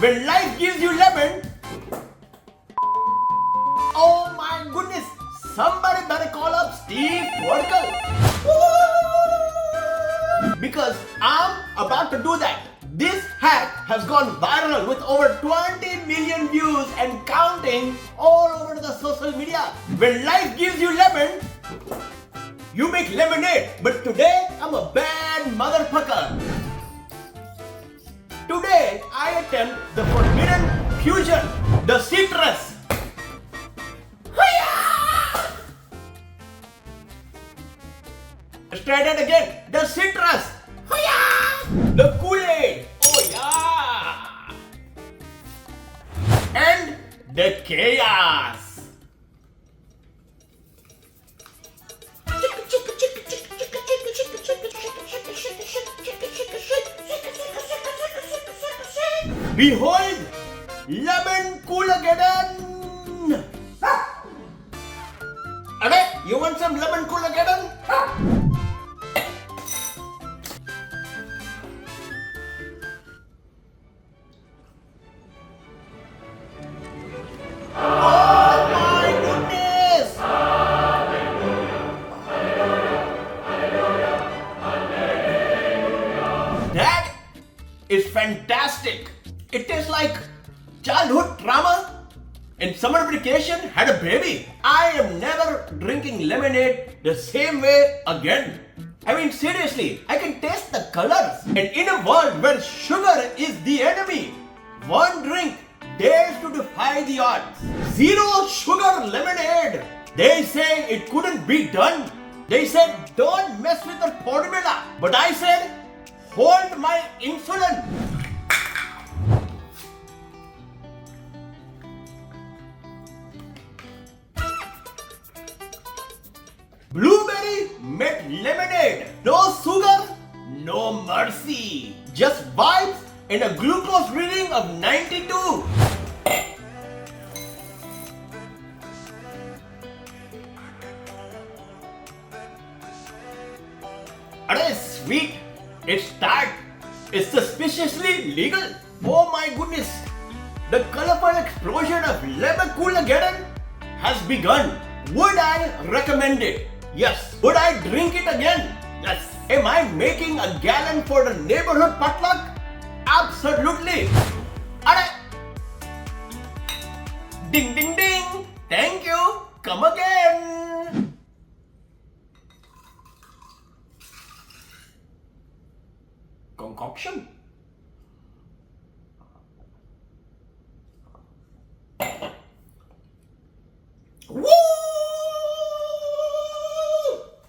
when life gives you lemon. Oh my goodness, somebody better call up Steve Vertical. Because I'm about to do that. This hack has gone viral with over 20 million views and counting all over the social media. When life gives you lemon, you make lemonade. But today, I'm a bad motherfucker. Today, I attempt the forbidden fusion, the citrus. Let's try that again. The citrus. The Kool-Aid. Oh yeah. And the chaos. Behold, Lemon Koolageddon. Okay, you want some Lemon Koolageddon? That is fantastic. It tastes like childhood trauma and summer vacation had a baby. I am never drinking lemonade the same way again. I mean, seriously, I can taste the colors. And in a world where sugar is the enemy, one drink dares to defy the odds. Zero sugar lemonade. They say it couldn't be done. They said don't mess with the formula. But I said hold my insulin. Blueberry met lemonade. No sugar, no mercy. Just vibes and a glucose reading of 92. It's sweet. It's tart. It's suspiciously legal. Oh my goodness. The colorful explosion of Lemon Koolageddon has begun. Would I recommend it? Yes. Would I drink it again? Yes. Am I making a gallon for the neighborhood potluck? Absolutely. Ding ding.